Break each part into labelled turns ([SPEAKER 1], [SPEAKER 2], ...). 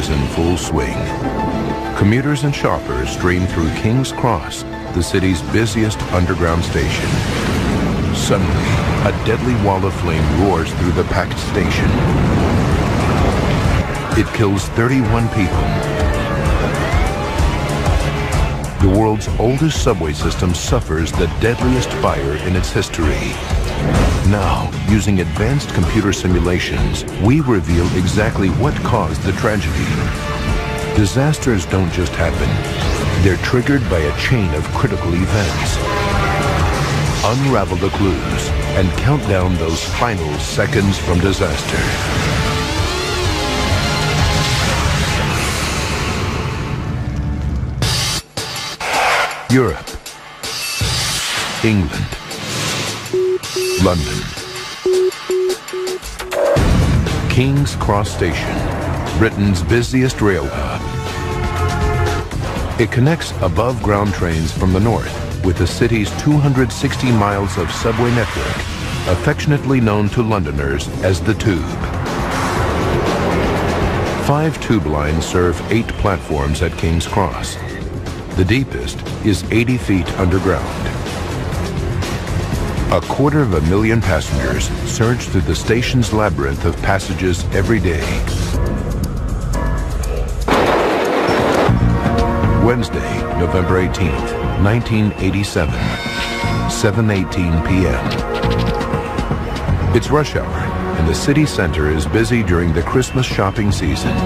[SPEAKER 1] is in full swing. Commuters and shoppers stream through King's Cross, the city's busiest underground station. Suddenly, a deadly wall of flame roars through the packed station. It kills 31 people. The world's oldest subway system suffers the deadliest fire in its history. Now, using advanced computer simulations, we reveal exactly what caused the tragedy. Disasters don't just happen. They're triggered by a chain of critical events. Unravel the clues and count down those final seconds from disaster. Europe, England, London. King's Cross Station, Britain's busiest rail hub. It connects above-ground trains from the north with the city's 260 miles of subway network, affectionately known to Londoners as the Tube. 5 tube lines serve 8 platforms at King's Cross. The deepest is 80 feet underground. 250,000 passengers surge through the station's labyrinth of passages every day. Wednesday, November 18th, 1987, 7:18 p.m. It's rush hour, and the city center is busy during the Christmas shopping season.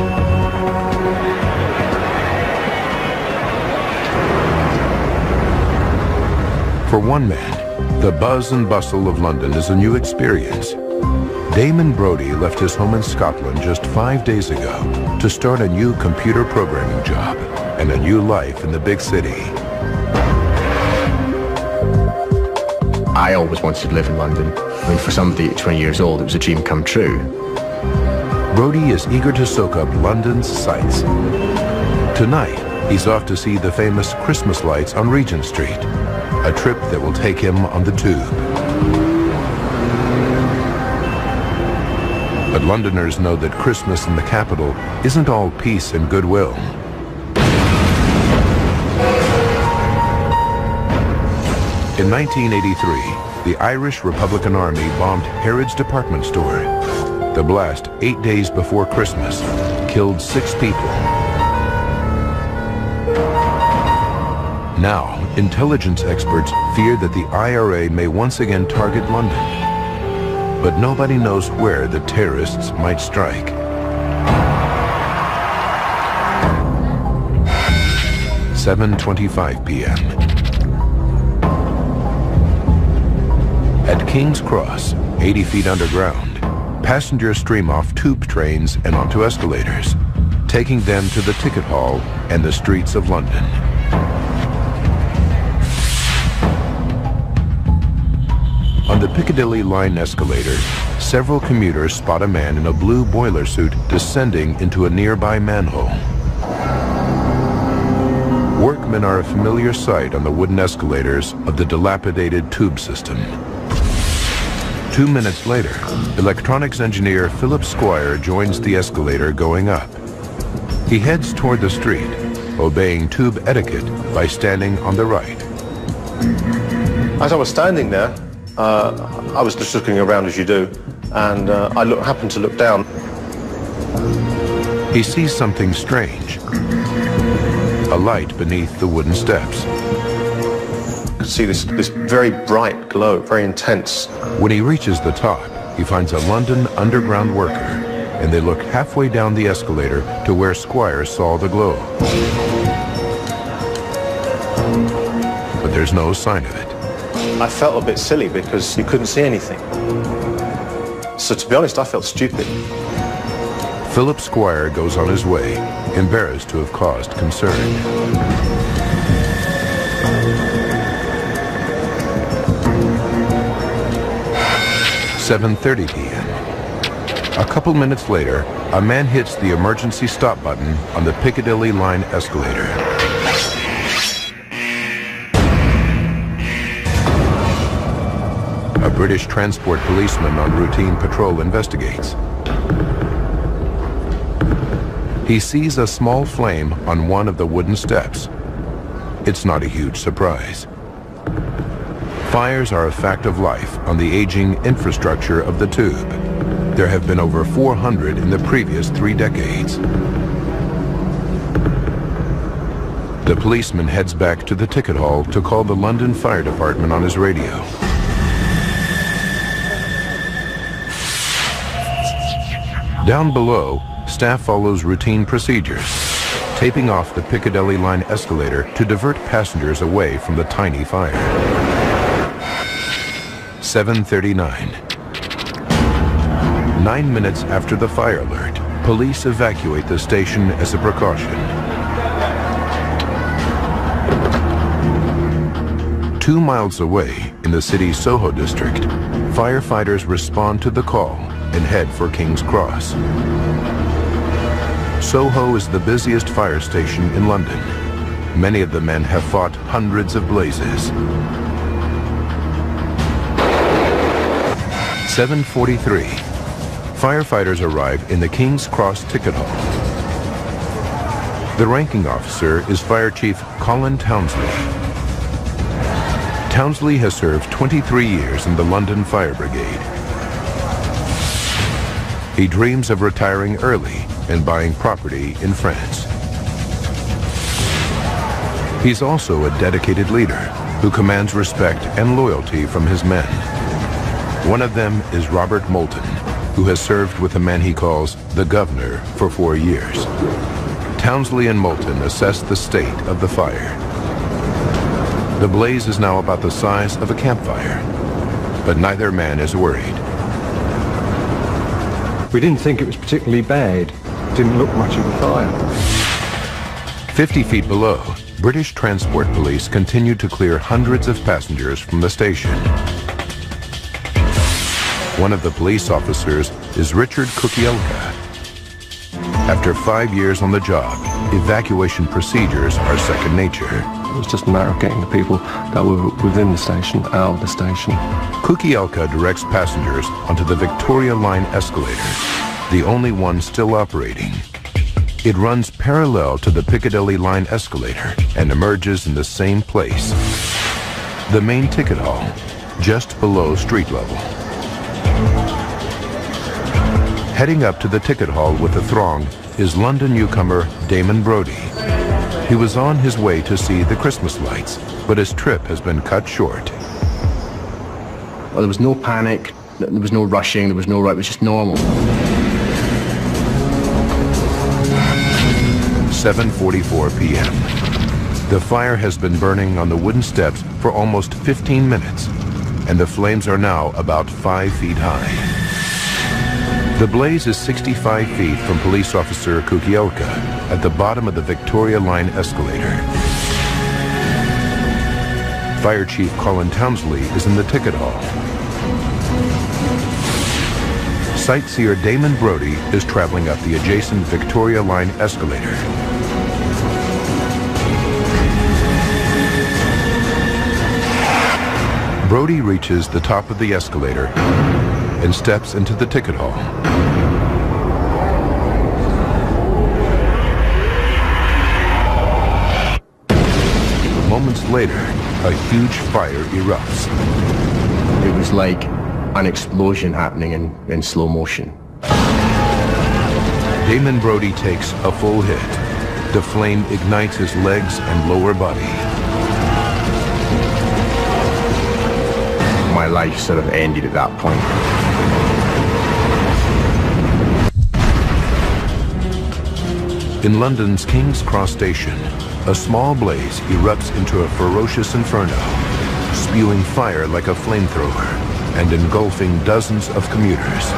[SPEAKER 1] For one man, the buzz and bustle of London is a new experience. Damon Brodie left his home in Scotland just 5 days ago to start a new computer programming job and a new life in the big city.
[SPEAKER 2] I always wanted to live in London. I mean, for somebody at 20 years old, it was a dream come true.
[SPEAKER 1] Brodie is eager to soak up London's sights. Tonight, he's off to see the famous Christmas lights on Regent Street, a trip that will take him on the Tube. But Londoners know that Christmas in the capital isn't all peace and goodwill. In 1983, the Irish Republican Army bombed Harrods department store. The blast, 8 days before Christmas, killed 6 people. Now, intelligence experts fear that the IRA may once again target London. But nobody knows where the terrorists might strike. "7:25 p.m. At King's Cross, 80 feet underground, passengers stream off tube trains and onto escalators, taking them to the ticket hall and the streets of London. On the Piccadilly line escalator, several commuters spot a man in a blue boiler suit descending into a nearby manhole. Workmen are a familiar sight on the wooden escalators of the dilapidated tube system. 2 minutes later, electronics engineer Philip Squire joins the escalator going up. He heads toward the street, obeying tube etiquette by standing on the right.
[SPEAKER 3] As I was standing there, I was just looking around as you do, and I happened to look down.
[SPEAKER 1] He sees something strange. A light beneath the wooden steps.
[SPEAKER 3] I could see this very bright glow, very intense.
[SPEAKER 1] When he reaches the top, he finds a London underground worker, and they look halfway down the escalator to where Squire saw the glow. But there's no sign of it.
[SPEAKER 3] I felt a bit silly because you couldn't see anything. So to be honest, I felt stupid.
[SPEAKER 1] Philip Squire goes on his way, embarrassed to have caused concern. "7:30 p.m. A couple minutes later, a man hits the emergency stop button on the Piccadilly line escalator. A British transport policeman on routine patrol investigates. He sees a small flame on one of the wooden steps. It's not a huge surprise. Fires are a fact of life on the aging infrastructure of the tube. There have been over 400 in the previous 3 decades. The policeman heads back to the ticket hall to call the London Fire Department on his radio. Down below, staff follows routine procedures, taping off the Piccadilly line escalator to divert passengers away from the tiny fire. 7:39. 9 minutes after the fire alert, police evacuate the station as a precaution. 2 miles away, in the city's Soho district, firefighters respond to the call and head for King's Cross. Soho is the busiest fire station in London. Many of the men have fought hundreds of blazes. 7:43. Firefighters arrive in the King's Cross ticket hall. The ranking officer is Fire Chief Colin Townsley. Townsley has served 23 years in the London Fire Brigade. He dreams of retiring early and buying property in France. He's also a dedicated leader who commands respect and loyalty from his men. One of them is Robert Moulton, who has served with a man he calls the Governor for 4 years. Townsley and Moulton assess the state of the fire. The blaze is now about the size of a campfire, but neither man is worried.
[SPEAKER 4] We didn't think it was particularly bad. Didn't look much of a fire.
[SPEAKER 1] 50 feet below, British Transport Police continued to clear hundreds of passengers from the station. One of the police officers is Richard Kukielka. After 5 years on the job, evacuation procedures are second nature.
[SPEAKER 4] It was just a matter of getting the people that were within the station out of the station.
[SPEAKER 1] Kukielka directs passengers onto the Victoria Line escalator, the only one still operating. It runs parallel to the Piccadilly Line escalator and emerges in the same place, the main ticket hall, just below street level. Heading up to the ticket hall with the throng is London newcomer Damon Brodie. He was on his way to see the Christmas lights, but his trip has been cut short.
[SPEAKER 2] Well, there was no panic, there was no rushing, there was no rush, it was just normal.
[SPEAKER 1] 7:44 p.m. The fire has been burning on the wooden steps for almost 15 minutes, and the flames are now about 5 feet high. The blaze is 65 feet from police officer Kukielka at the bottom of the Victoria Line escalator. Fire Chief Colin Townsley is in the ticket hall. Sightseer Damon Brodie is traveling up the adjacent Victoria Line escalator. Brodie reaches the top of the escalator and steps into the ticket hall. Moments later, a huge fire erupts.
[SPEAKER 2] It was like an explosion happening in slow motion.
[SPEAKER 1] Damon Brodie takes a full hit. The flame ignites his legs and lower body.
[SPEAKER 2] My life sort of ended at that point.
[SPEAKER 1] In London's King's Cross station, a small blaze erupts into a ferocious inferno, spewing fire like a flamethrower and engulfing dozens of commuters.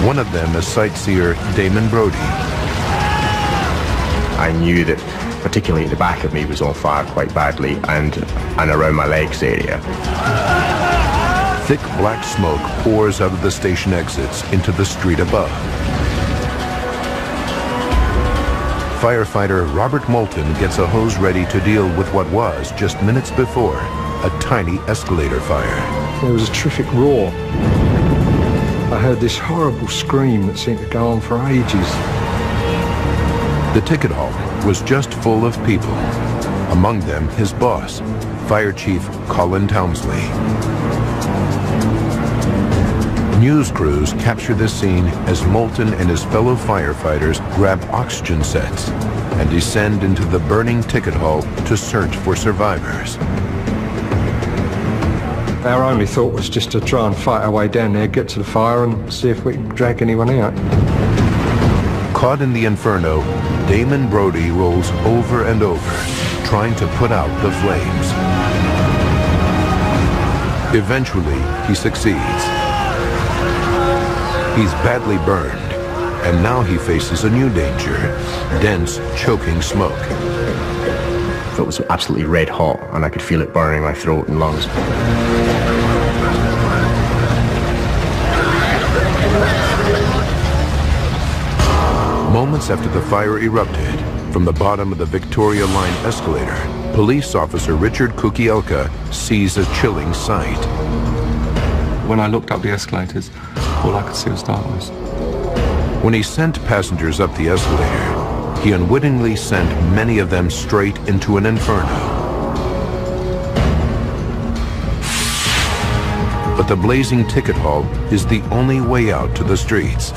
[SPEAKER 1] One of them is sightseer Damon Brodie.
[SPEAKER 2] I knew that particularly the back of me was on fire quite badly and around my legs area.
[SPEAKER 1] Thick black smoke pours out of the station exits into the street above. Firefighter Robert Moulton gets a hose ready to deal with what was, just minutes before, a tiny escalator fire.
[SPEAKER 5] There was a terrific roar. I heard this horrible scream that seemed to go on for ages.
[SPEAKER 1] The ticket hall was just full of people. Among them, his boss, Fire Chief Colin Townsley. News crews capture this scene as Moulton and his fellow firefighters grab oxygen sets and descend into the burning ticket hall to search for survivors.
[SPEAKER 5] Our only thought was just to try and fight our way down there, get to the fire and see if we could drag anyone out.
[SPEAKER 1] Caught in the inferno, Damon Brody rolls over and over, trying to put out the flames. Eventually, he succeeds. He's badly burned, and now he faces a new danger, dense, choking smoke.
[SPEAKER 2] It was absolutely red hot, and I could feel it burning my throat and lungs.
[SPEAKER 1] Moments after the fire erupted, from the bottom of the Victoria Line escalator, police officer Richard Kukielka sees a chilling sight.
[SPEAKER 4] When I looked up the escalators, all I could see was darkness.
[SPEAKER 1] When he sent passengers up the escalator, he unwittingly sent many of them straight into an inferno. But the blazing ticket hall is the only way out to the streets.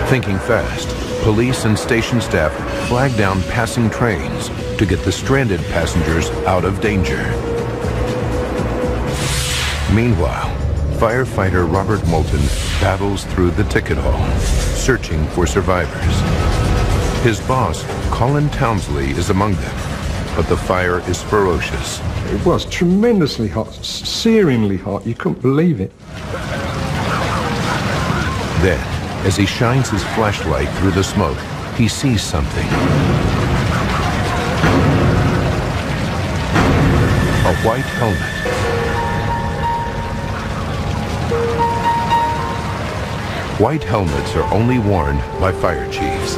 [SPEAKER 1] Thinking fast, police and station staff flag down passing trains to get the stranded passengers out of danger. Meanwhile, firefighter Robert Moulton battles through the ticket hall, searching for survivors. His boss, Colin Townsley, is among them, but the fire is ferocious.
[SPEAKER 5] It was tremendously hot, searingly hot. You couldn't believe it.
[SPEAKER 1] Then, as he shines his flashlight through the smoke, he sees something. A white helmet. White helmets are only worn by fire chiefs.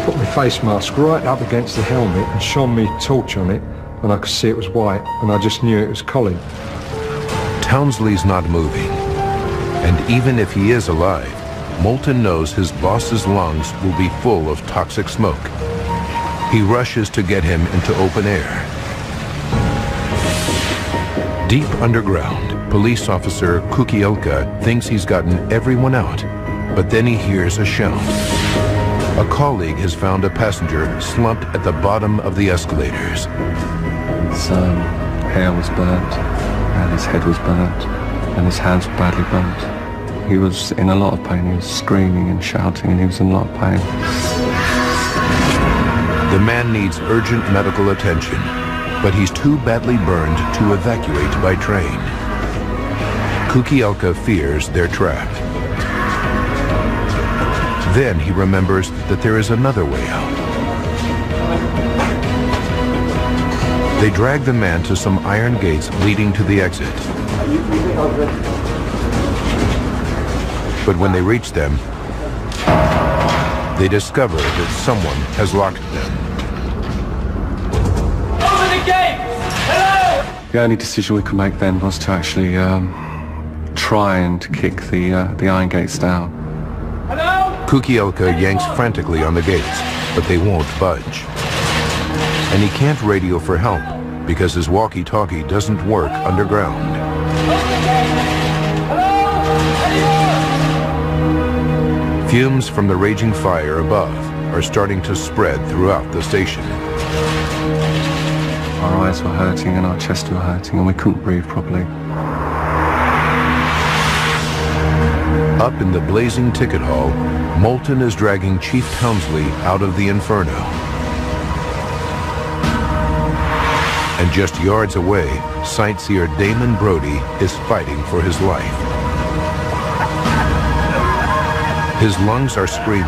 [SPEAKER 5] Put my face mask right up against the helmet and shone me torch on it, and I could see it was white, and I just knew it was Colin.
[SPEAKER 1] Townsley's not moving, and even if he is alive, Moulton knows his boss's lungs will be full of toxic smoke. He rushes to get him into open air. Deep underground, police officer Kukielka thinks he's gotten everyone out, but then he hears a shout. A colleague has found a passenger slumped at the bottom of the escalators.
[SPEAKER 4] His hair was burnt, and his head was burnt, and his hands were badly burnt. He was in a lot of pain. He was screaming and shouting, and he was in a lot of pain.
[SPEAKER 1] The man needs urgent medical attention, but he's too badly burned to evacuate by train. Kukielka fears they're trapped. Then he remembers that there is another way out. They drag the man to some iron gates leading to the exit. But when they reach them, they discover that someone has locked them.
[SPEAKER 6] Open the gate! Hello!
[SPEAKER 4] The only decision we could make then was to actually try and kick the iron gates down.
[SPEAKER 6] Hello?
[SPEAKER 1] Kukielka yanks frantically on the gates, but they won't budge. And he can't radio for help because his walkie-talkie doesn't work underground. Fumes from the raging fire above are starting to spread throughout the station.
[SPEAKER 4] Our eyes were hurting and our chests were hurting and we couldn't breathe properly.
[SPEAKER 1] Up in the blazing ticket hall, Moulton is dragging Chief Townsley out of the inferno. And just yards away, sightseer Damon Brody is fighting for his life. His lungs are screaming,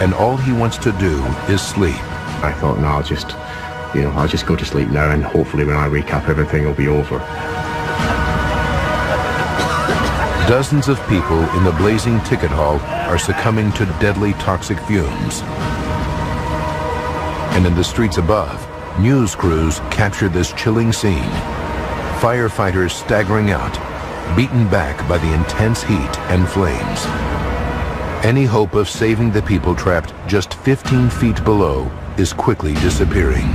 [SPEAKER 1] and all he wants to do is sleep.
[SPEAKER 2] I thought, no, I'll just go to sleep now, and hopefully when I wake up, everything will be over.
[SPEAKER 1] Dozens of people in the blazing ticket hall are succumbing to deadly toxic fumes. And in the streets above, news crews capture this chilling scene. Firefighters staggering out, beaten back by the intense heat and flames. Any hope of saving the people trapped just 15 feet below is quickly disappearing.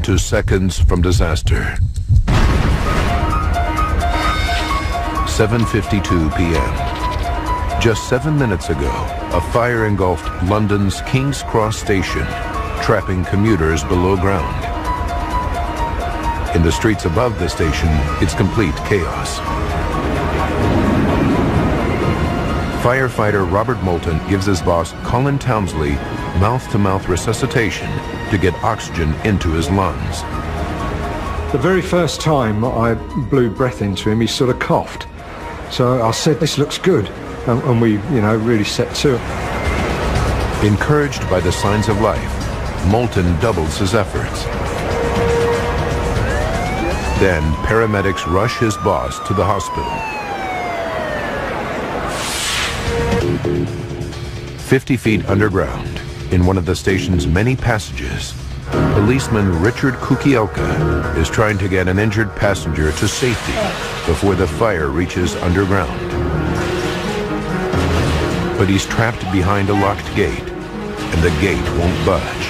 [SPEAKER 1] To seconds from disaster. 7:52 p.m. Just 7 minutes ago, a fire engulfed London's King's Cross station, trapping commuters below ground. In the streets above the station, it's complete chaos. Firefighter Robert Moulton gives his boss, Colin Townsley, mouth-to-mouth resuscitation to get oxygen into his lungs.
[SPEAKER 5] The very first time I blew breath into him, he sort of coughed. So I said, "This looks good," and we, really set to it.
[SPEAKER 1] Encouraged by the signs of life, Moulton doubles his efforts. Then paramedics rush his boss to the hospital. 50 feet underground, in one of the station's many passages, policeman Richard Kukielka is trying to get an injured passenger to safety before the fire reaches underground. But he's trapped behind a locked gate, and the gate won't budge.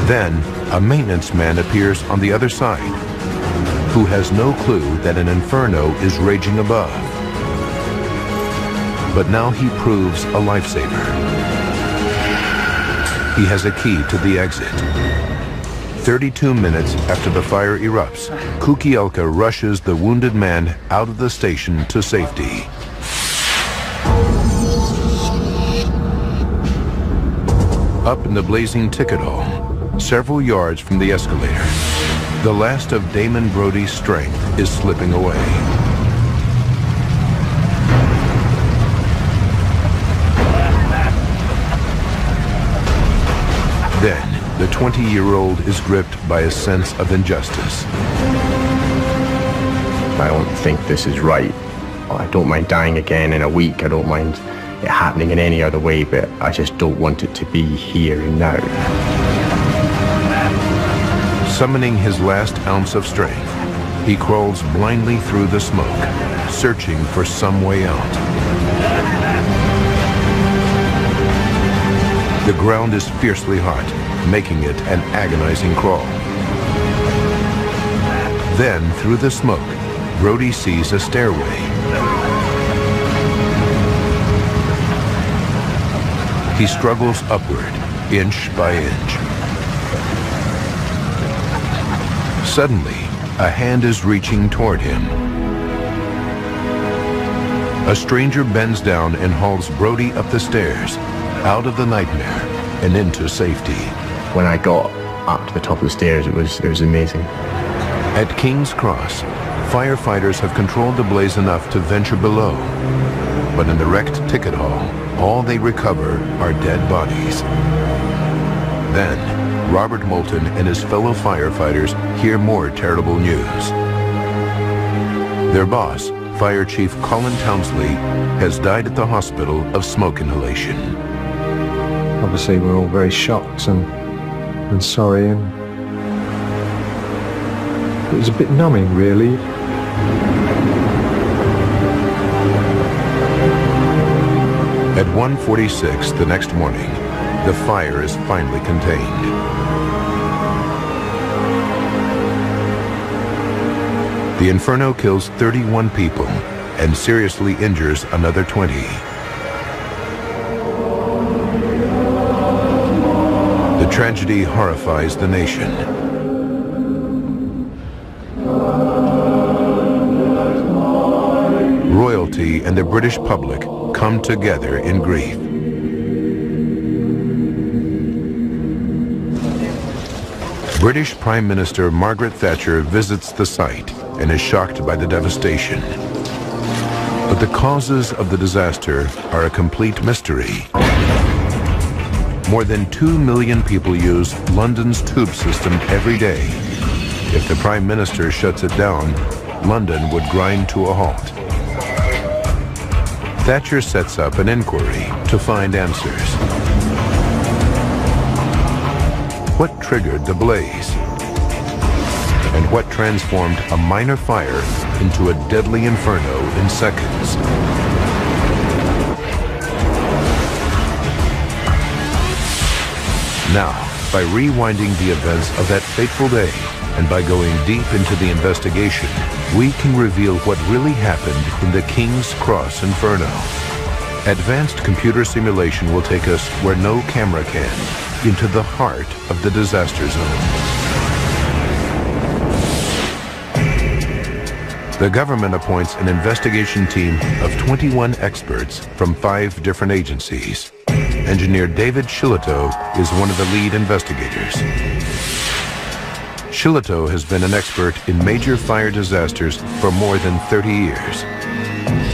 [SPEAKER 1] Then, a maintenance man appears on the other side, who has no clue that an inferno is raging above. But now he proves a lifesaver. He has a key to the exit. 32 minutes after the fire erupts, Kukielka rushes the wounded man out of the station to safety. Up in the blazing ticket hall, several yards from the escalator, the last of Damon Brodie's strength is slipping away. Then, the 20-year-old is gripped by a sense of injustice.
[SPEAKER 2] I don't think this is right. I don't mind dying again in a week. I don't mind it happening in any other way, but I just don't want it to be here and now.
[SPEAKER 1] Summoning his last ounce of strength, he crawls blindly through the smoke, searching for some way out. The ground is fiercely hot, making it an agonizing crawl. Then, through the smoke, Brodie sees a stairway. He struggles upward, inch by inch. Suddenly, a hand is reaching toward him. A stranger bends down and hauls Brodie up the stairs, out of the nightmare and into safety.
[SPEAKER 2] When I got up to the top of the stairs, it was amazing.
[SPEAKER 1] At King's Cross, firefighters have controlled the blaze enough to venture below. But in the wrecked ticket hall, all they recover are dead bodies. Then, Robert Moulton and his fellow firefighters hear more terrible news. Their boss, Fire Chief Colin Townsley, has died at the hospital of smoke inhalation.
[SPEAKER 5] Obviously, we're all very shocked and sorry, and it was a bit numbing, really.
[SPEAKER 1] At 1:46 the next morning, the fire is finally contained. The inferno kills 31 people and seriously injures another 20. The tragedy horrifies the nation. Royalty and the British public come together in grief. British Prime Minister Margaret Thatcher visits the site and is shocked by the devastation. But the causes of the disaster are a complete mystery. More than 2 million people use London's tube system every day. If the Prime Minister shuts it down, London would grind to a halt. Thatcher sets up an inquiry to find answers. What triggered the blaze? And what transformed a minor fire into a deadly inferno in seconds? Now, by rewinding the events of that fateful day, and by going deep into the investigation, we can reveal what really happened in the King's Cross Inferno. Advanced computer simulation will take us where no camera can, into the heart of the disaster zone. The government appoints an investigation team of 21 experts from 5 different agencies. Engineer David Shillito is one of the lead investigators. Shillito has been an expert in major fire disasters for more than 30 years.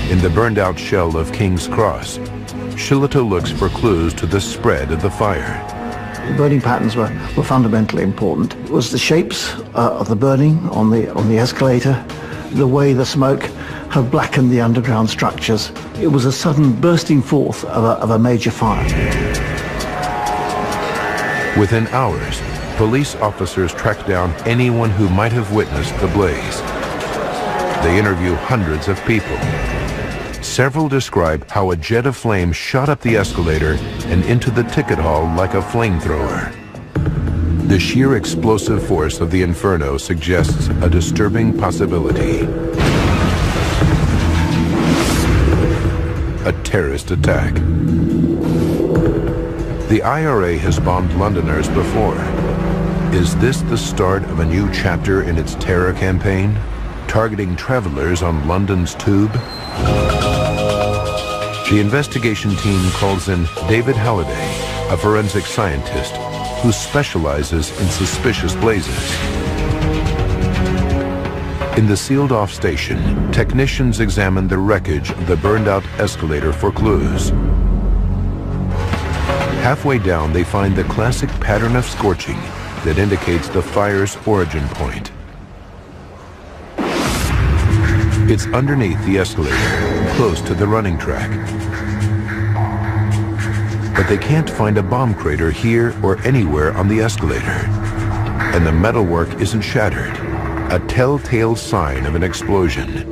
[SPEAKER 1] In the burned-out shell of King's Cross, Shillito looks for clues to the spread of the fire.
[SPEAKER 7] The burning patterns were fundamentally important. It was the shapes of the burning on the escalator, the way the smoke had blackened the underground structures. It was a sudden bursting forth of a major fire.
[SPEAKER 1] Within hours, police officers track down anyone who might have witnessed the blaze. They interview hundreds of people. Several describe how a jet of flame shot up the escalator and into the ticket hall like a flamethrower. The sheer explosive force of the inferno suggests a disturbing possibility. A terrorist attack. The IRA has bombed Londoners before. Is this the start of a new chapter in its terror campaign, targeting travelers on London's tube? The investigation team calls in David Halliday, a forensic scientist who specializes in suspicious blazes. In the sealed-off station, technicians examine the wreckage of the burned-out escalator for clues. Halfway down, they find the classic pattern of scorching that indicates the fire's origin point. It's underneath the escalator, close to the running track. But they can't find a bomb crater here or anywhere on the escalator. And the metalwork isn't shattered, a telltale sign of an explosion.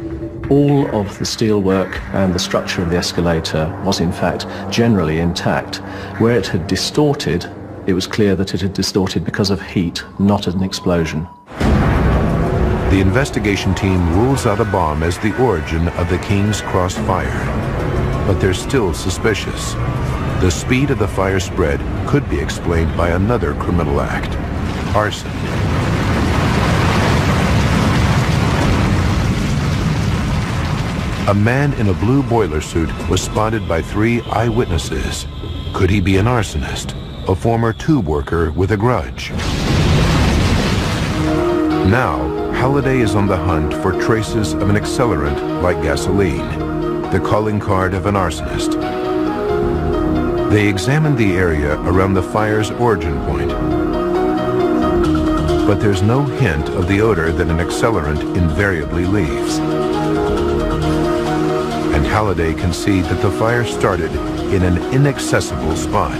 [SPEAKER 8] All of the steelwork and the structure of the escalator was in fact generally intact. Where it had distorted, it was clear that it had distorted because of heat, not an explosion.
[SPEAKER 1] The investigation team rules out a bomb as the origin of the King's Cross fire. But they're still suspicious. The speed of the fire spread could be explained by another criminal act, arson. A man in a blue boiler suit was spotted by 3 eyewitnesses. Could he be an arsonist, a former tube worker with a grudge? Now, Halliday is on the hunt for traces of an accelerant like gasoline, the calling card of an arsonist. They examine the area around the fire's origin point, but there's no hint of the odor that an accelerant invariably leaves. And Halliday can see that the fire started in an inaccessible spot.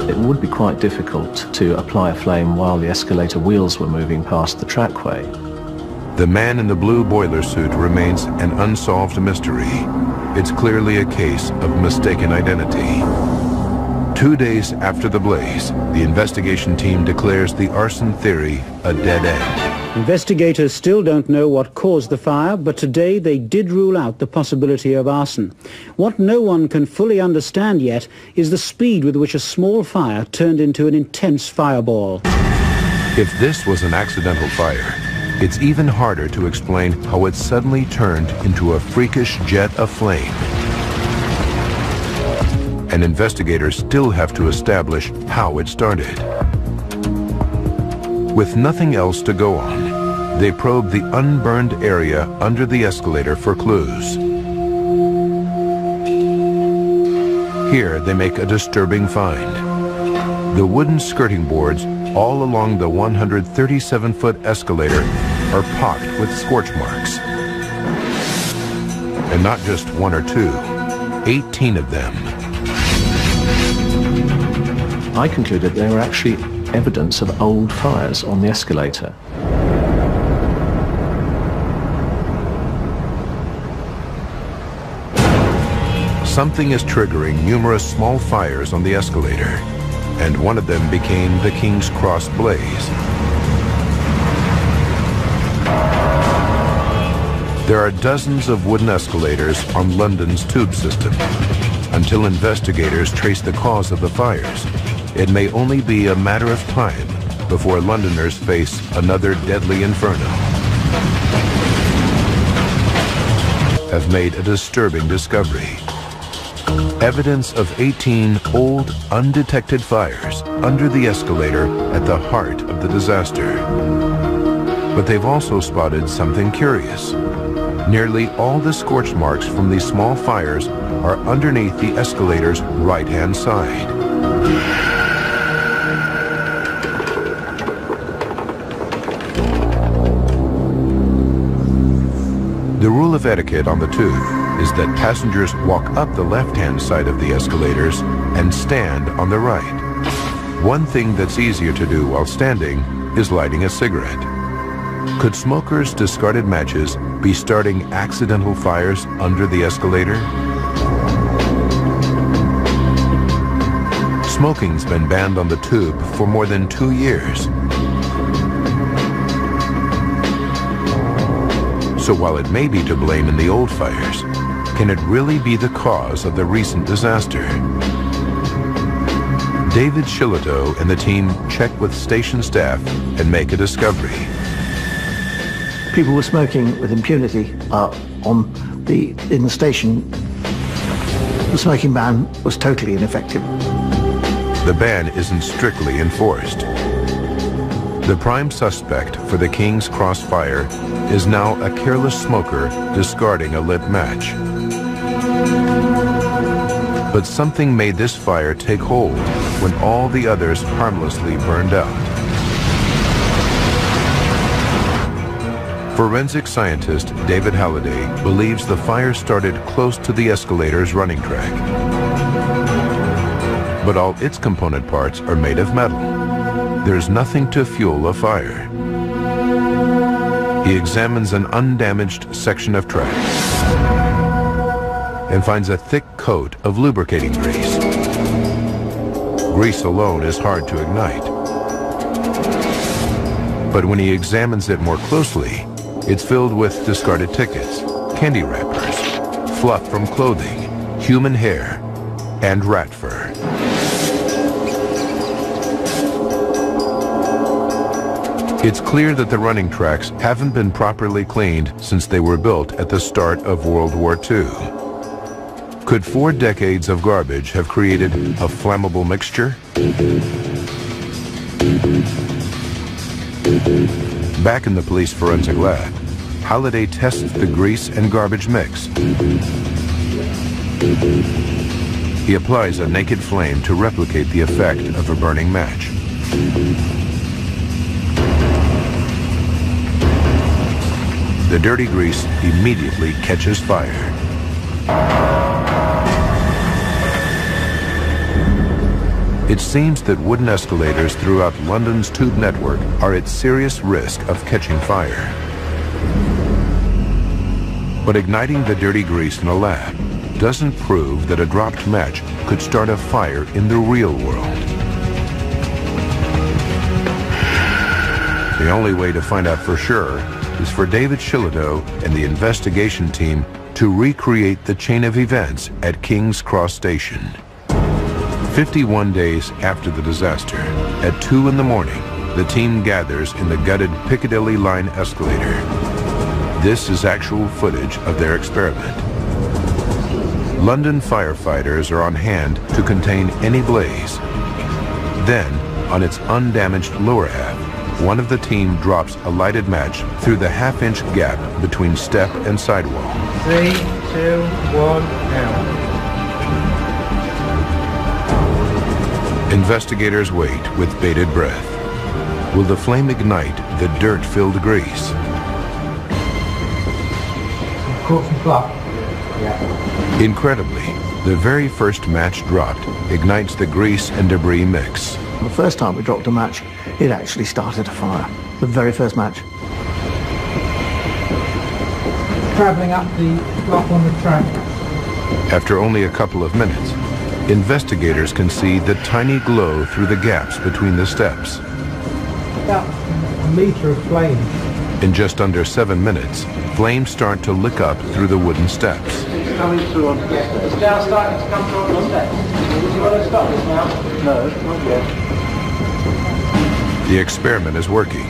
[SPEAKER 8] It would be quite difficult to apply a flame while the escalator wheels were moving past the trackway.
[SPEAKER 1] The man in the blue boiler suit remains an unsolved mystery. It's clearly a case of mistaken identity. 2 days after the blaze, the investigation team declares the arson theory a dead end.
[SPEAKER 9] Investigators still don't know what caused the fire, but today they did rule out the possibility of arson. What no one can fully understand yet is the speed with which a small fire turned into an intense fireball.
[SPEAKER 1] If this was an accidental fire, it's even harder to explain how it suddenly turned into a freakish jet of flame. And investigators still have to establish how it started. With nothing else to go on, they probe the unburned area under the escalator for clues. Here they make a disturbing find. The wooden skirting boards all along the 137-foot escalator are pocked with scorch marks. And not just one or two, 18 of them.
[SPEAKER 8] I concluded there were actually evidence of old fires on the escalator.
[SPEAKER 1] Something is triggering numerous small fires on the escalator, and one of them became the King's Cross blaze. There are dozens of wooden escalators on London's tube system. Until investigators trace the cause of the fires, it may only be a matter of time before Londoners face another deadly inferno. Have made a disturbing discovery. Evidence of 18 old, undetected fires under the escalator at the heart of the disaster. But they've also spotted something curious. Nearly all the scorch marks from these small fires are underneath the escalator's right-hand side. The rule of etiquette on the tube is that passengers walk up the left-hand side of the escalators and stand on the right. One thing that's easier to do while standing is lighting a cigarette. Could smokers' discarded matches be starting accidental fires under the escalator? Smoking's been banned on the tube for more than 2 years. So while it may be to blame in the old fires, can it really be the cause of the recent disaster? David Shillito and the team check with station staff and make a discovery.
[SPEAKER 7] People were smoking with impunity in the station. The smoking ban was totally ineffective.
[SPEAKER 1] The ban isn't strictly enforced. The prime suspect for the King's Cross fire is now a careless smoker discarding a lit match. But something made this fire take hold when all the others harmlessly burned out. Forensic scientist David Halliday believes the fire started close to the escalator's running track. But all its component parts are made of metal. There's nothing to fuel a fire. He examines an undamaged section of track and finds a thick coat of lubricating grease. Grease alone is hard to ignite. But when he examines it more closely, it's filled with discarded tickets, candy wrappers, fluff from clothing, human hair, and rat fur. It's clear that the running tracks haven't been properly cleaned since they were built at the start of World War II. Could 4 decades of garbage have created a flammable mixture? Back in the police forensic lab, Halliday tests the grease and garbage mix. He applies a naked flame to replicate the effect of a burning match. The dirty grease immediately catches fire. It seems that wooden escalators throughout London's tube network are at serious risk of catching fire. But igniting the dirty grease in a lab doesn't prove that a dropped match could start a fire in the real world. The only way to find out for sure is for David Shillito and the investigation team to recreate the chain of events at King's Cross Station. 51 days after the disaster, at 2 in the morning, the team gathers in the gutted Piccadilly line escalator. This is actual footage of their experiment. London firefighters are on hand to contain any blaze. Then, on its undamaged lower half, one of the team drops a lighted match through the half-inch gap between step and sidewall.
[SPEAKER 6] 3, 2, 1, now.
[SPEAKER 1] Investigators wait with bated breath. Will the flame ignite the dirt-filled grease?
[SPEAKER 6] Cut and flap.
[SPEAKER 1] Incredibly, the very first match dropped ignites the grease and debris mix.
[SPEAKER 7] The first time we dropped a match, it actually started a fire. The very first match.
[SPEAKER 6] Travelling up on the track.
[SPEAKER 1] After only a couple of minutes, investigators can see the tiny glow through the gaps between the steps.
[SPEAKER 6] About a metre of flame.
[SPEAKER 1] In just under 7 minutes, flames start to lick up through the wooden steps.
[SPEAKER 6] It's coming through on the steps. It's now starting to come through on the steps. Do you want to stop this now? No, not yet.
[SPEAKER 1] The experiment is working.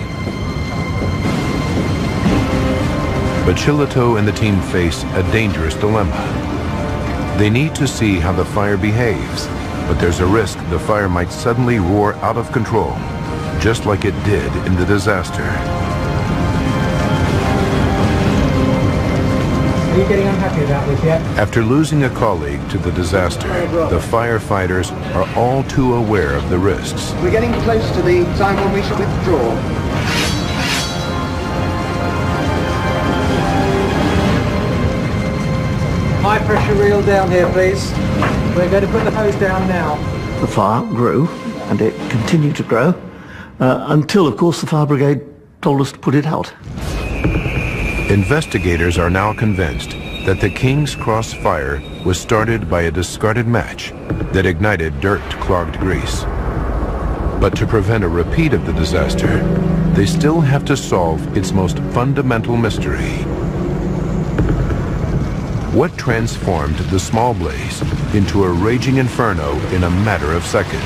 [SPEAKER 1] But Shillito and the team face a dangerous dilemma. They need to see how the fire behaves, but there's a risk the fire might suddenly roar out of control, just like it did in the disaster.
[SPEAKER 6] Are you getting unhappy about this yet?
[SPEAKER 1] After losing a colleague to the disaster, the firefighters are all too aware of the risks.
[SPEAKER 10] We're getting close to the time when we should withdraw.
[SPEAKER 6] High pressure reel down here, please. We're going to put the hose down now.
[SPEAKER 7] The fire grew, and it continued to grow, until, of course, the fire brigade told us to put it out.
[SPEAKER 1] Investigators are now convinced that the King's Cross fire was started by a discarded match that ignited dirt-clogged grease. But to prevent a repeat of the disaster, they still have to solve its most fundamental mystery. What transformed the small blaze into a raging inferno in a matter of seconds?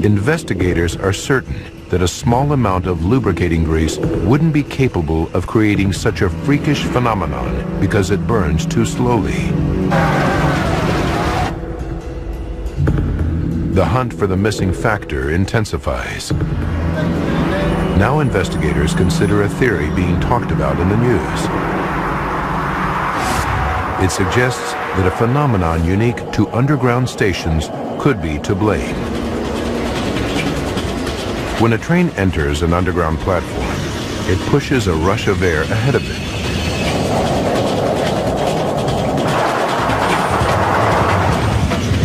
[SPEAKER 1] Investigators are certain that a small amount of lubricating grease wouldn't be capable of creating such a freakish phenomenon because it burns too slowly. The hunt for the missing factor intensifies. Now investigators consider a theory being talked about in the news. It suggests that a phenomenon unique to underground stations could be to blame. When a train enters an underground platform, it pushes a rush of air ahead of it.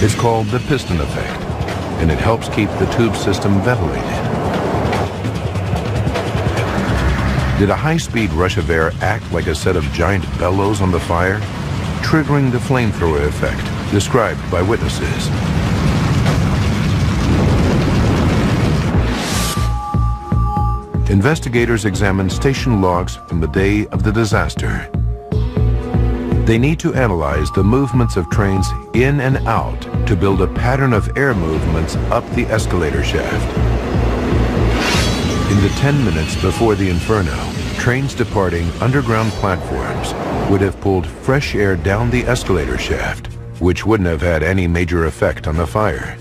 [SPEAKER 1] It's called the piston effect, and it helps keep the tube system ventilated. Did a high-speed rush of air act like a set of giant bellows on the fire, triggering the flamethrower effect described by witnesses? Investigators examine station logs from the day of the disaster. They need to analyze the movements of trains in and out to build a pattern of air movements up the escalator shaft. In the 10 minutes before the inferno, trains departing underground platforms would have pulled fresh air down the escalator shaft, which wouldn't have had any major effect on the fire.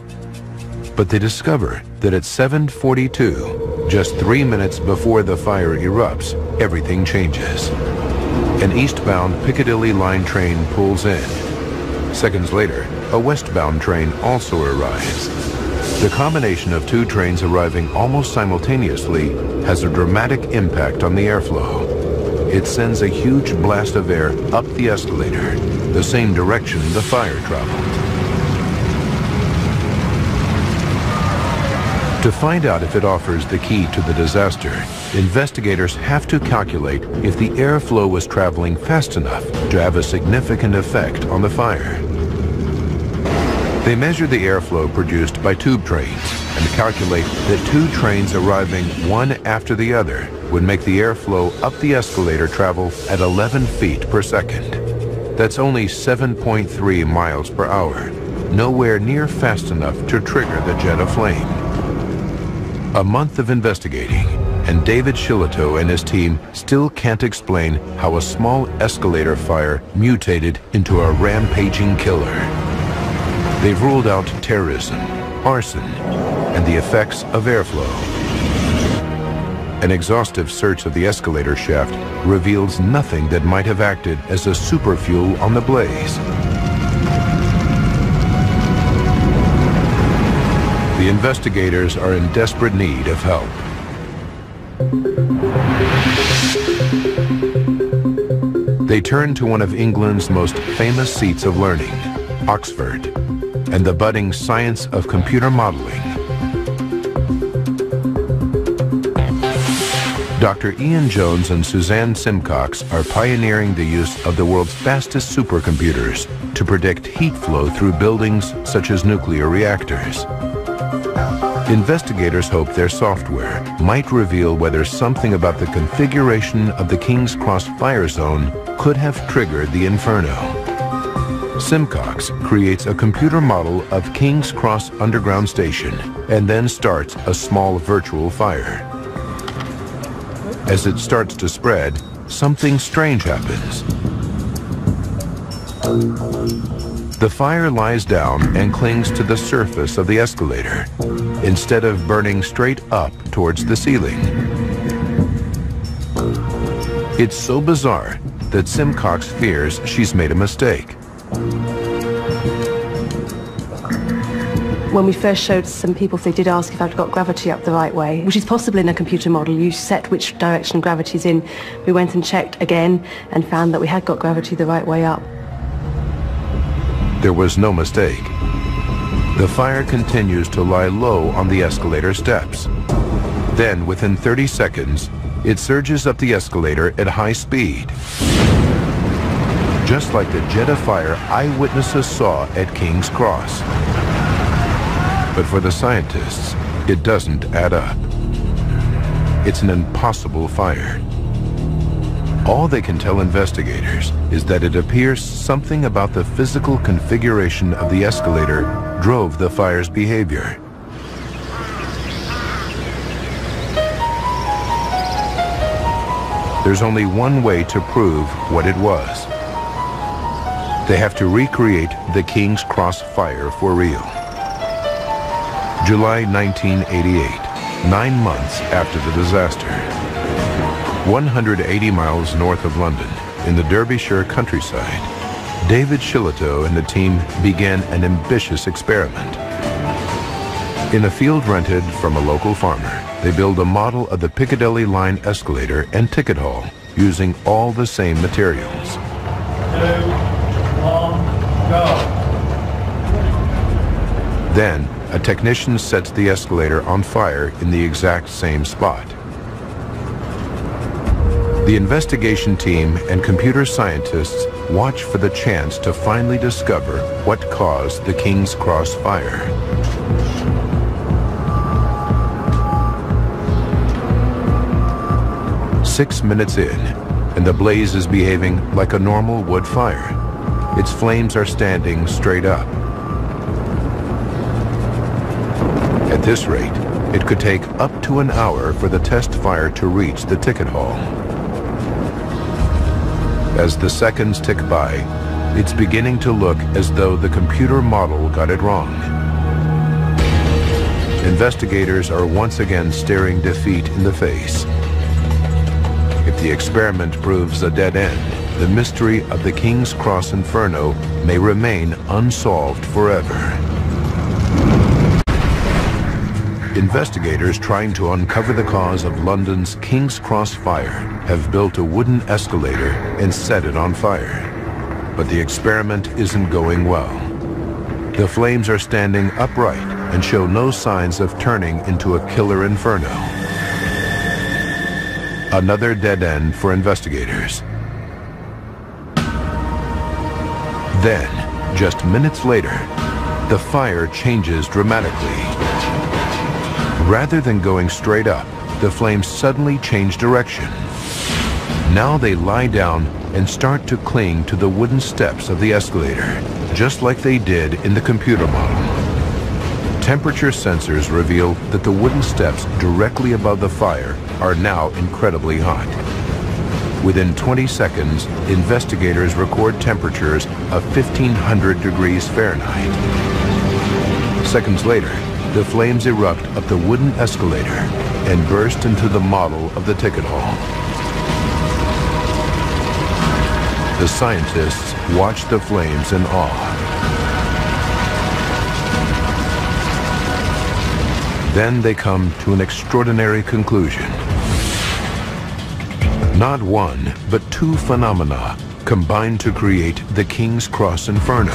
[SPEAKER 1] But they discover that at 7:42, just 3 minutes before the fire erupts, everything changes. An eastbound Piccadilly line train pulls in. Seconds later, a westbound train also arrives. The combination of two trains arriving almost simultaneously has a dramatic impact on the airflow. It sends a huge blast of air up the escalator, the same direction the fire traveled. To find out if it offers the key to the disaster, investigators have to calculate if the airflow was traveling fast enough to have a significant effect on the fire. They measure the airflow produced by tube trains and calculate that two trains arriving one after the other would make the airflow up the escalator travel at 11 feet per second. That's only 7.3 miles per hour, nowhere near fast enough to trigger the jet of flame. A month of investigating, and David Shillito and his team still can't explain how a small escalator fire mutated into a rampaging killer. They've ruled out terrorism, arson, and the effects of airflow. An exhaustive search of the escalator shaft reveals nothing that might have acted as a superfuel on the blaze. The investigators are in desperate need of help. They turn to one of England's most famous seats of learning, Oxford, and the budding science of computer modeling. Dr. Ian Jones and Suzanne Simcox are pioneering the use of the world's fastest supercomputers to predict heat flow through buildings such as nuclear reactors. Investigators hope their software might reveal whether something about the configuration of the King's Cross fire zone could have triggered the inferno. Simcox creates a computer model of King's Cross underground station and then starts a small virtual fire. As it starts to spread, something strange happens. The fire lies down and clings to the surface of the escalator, instead of burning straight up towards the ceiling. It's so bizarre that Simcox fears she's made a mistake.
[SPEAKER 11] When we first showed some people, they did ask if I'd got gravity up the right way, which is possible in a computer model. You set which direction gravity's in. We went and checked again and found that we had got gravity the right way up.
[SPEAKER 1] There was no mistake. The fire continues to lie low on the escalator steps. Then, within 30 seconds, it surges up the escalator at high speed. Just like the jet of fire eyewitnesses saw at King's Cross. But for the scientists, it doesn't add up. It's an impossible fire. All they can tell investigators is that it appears something about the physical configuration of the escalator drove the fire's behavior. There's only one way to prove what it was. They have to recreate the King's Cross fire for real. July 1988, 9 months after the disaster. 180 miles north of London, in the Derbyshire countryside, David Shillito and the team began an ambitious experiment. In a field rented from a local farmer, they build a model of the Piccadilly line escalator and ticket hall using all the same materials.
[SPEAKER 6] 2, 1, go.
[SPEAKER 1] Then, a technician sets the escalator on fire in the exact same spot. The investigation team and computer scientists watch for the chance to finally discover what caused the King's Cross fire. "6 minutes in, and the blaze is behaving like a normal wood fire. Its flames are standing straight up. At this rate, it could take up to an hour for the test fire to reach the ticket hall. As the seconds tick by, it's beginning to look as though the computer model got it wrong. Investigators are once again staring defeat in the face. If the experiment proves a dead end, the mystery of the King's Cross Inferno may remain unsolved forever. Investigators trying to uncover the cause of London's King's Cross fire have built a wooden escalator and set it on fire. But the experiment isn't going well. The flames are standing upright and show no signs of turning into a killer inferno. Another dead end for investigators. Then, just minutes later, the fire changes dramatically. Rather than going straight up, the flames suddenly change direction. Now they lie down and start to cling to the wooden steps of the escalator, just like they did in the computer model. Temperature sensors reveal that the wooden steps directly above the fire are now incredibly hot. Within 20 seconds, investigators record temperatures of 1,500 degrees Fahrenheit. Seconds later, the flames erupt up the wooden escalator and burst into the model of the ticket hall. The scientists watch the flames in awe. Then they come to an extraordinary conclusion. Not one, but two phenomena combined to create the King's Cross Inferno.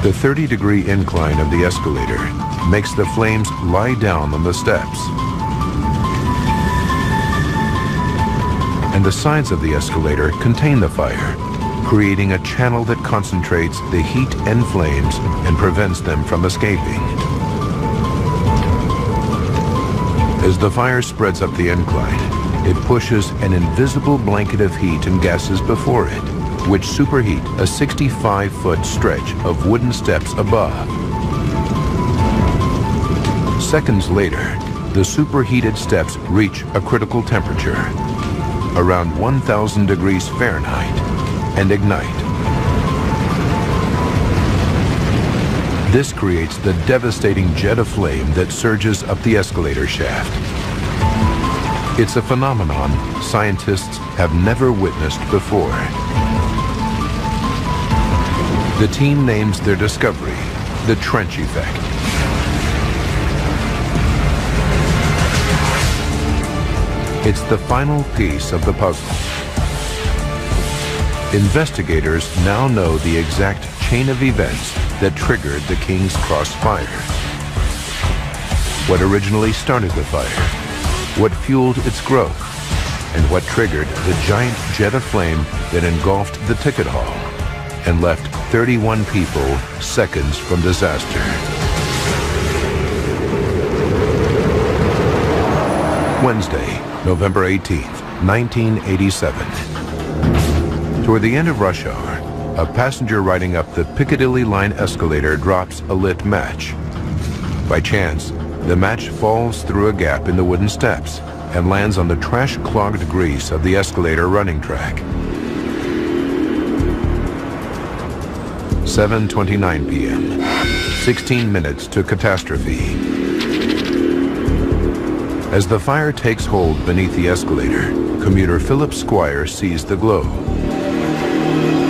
[SPEAKER 1] The 30-degree incline of the escalator makes the flames lie down on the steps. And the sides of the escalator contain the fire, creating a channel that concentrates the heat and flames and prevents them from escaping. As the fire spreads up the incline, it pushes an invisible blanket of heat and gases before it, which superheat a 65-foot stretch of wooden steps above. Seconds later, the superheated steps reach a critical temperature, around 1,000 degrees Fahrenheit, and ignite. This creates the devastating jet of flame that surges up the escalator shaft. It's a phenomenon scientists have never witnessed before. The team names their discovery the trench effect. It's the final piece of the puzzle. Investigators now know the exact chain of events that triggered the King's Cross fire. What originally started the fire, what fueled its growth, and what triggered the giant jet of flame that engulfed the ticket hall and left 31 people seconds from disaster. Wednesday, November 18th, 1987. Toward the end of rush hour, a passenger riding up the Piccadilly line escalator drops a lit match. By chance, the match falls through a gap in the wooden steps and lands on the trash-clogged grease of the escalator running track. 7:29 p.m. 16 minutes to catastrophe. As the fire takes hold beneath the escalator, commuter Philip Squire sees the glow.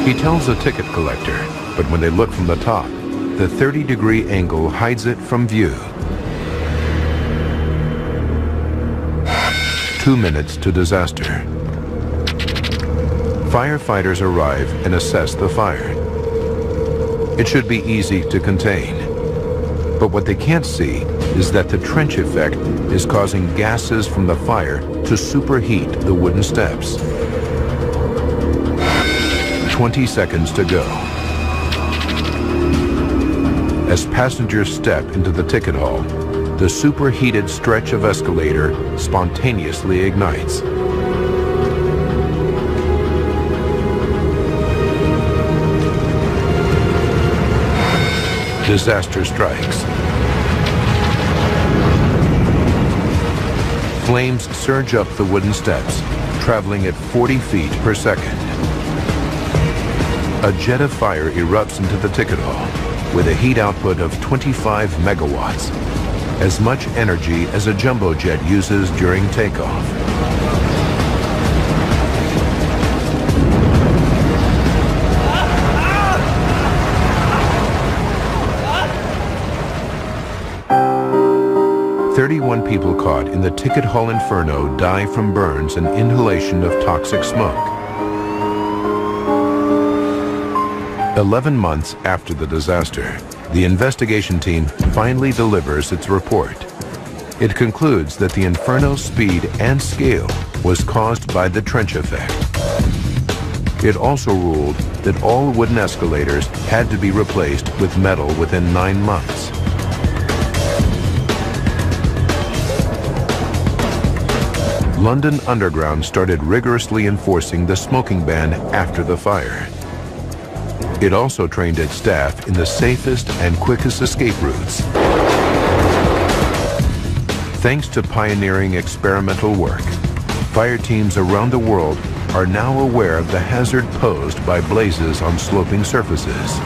[SPEAKER 1] He tells a ticket collector, but when they look from the top, the 30-degree angle hides it from view. 2 minutes to disaster. Firefighters arrive and assess the fire. It should be easy to contain. But what they can't see is that the trench effect is causing gases from the fire to superheat the wooden steps. 20 seconds to go. As passengers step into the ticket hall, the superheated stretch of escalator spontaneously ignites. Disaster strikes. Flames surge up the wooden steps, traveling at 40 feet per second. A jet of fire erupts into the ticket hall with a heat output of 25 megawatts, as much energy as a jumbo jet uses during takeoff. "31 people caught in the ticket hall inferno die from burns and inhalation of toxic smoke." 11 months after the disaster, the investigation team finally delivers its report. It concludes that the inferno's speed and scale was caused by the trench effect. It also ruled that all wooden escalators had to be replaced with metal within 9 months. London Underground started rigorously enforcing the smoking ban after the fire. It also trained its staff in the safest and quickest escape routes. Thanks to pioneering experimental work, fire teams around the world are now aware of the hazard posed by blazes on sloping surfaces.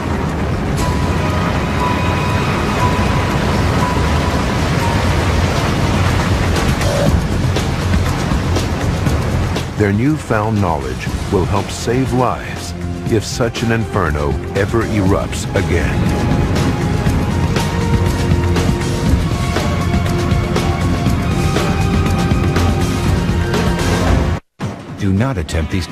[SPEAKER 1] Their newfound knowledge will help save lives if such an inferno ever erupts again.
[SPEAKER 12] Do not attempt these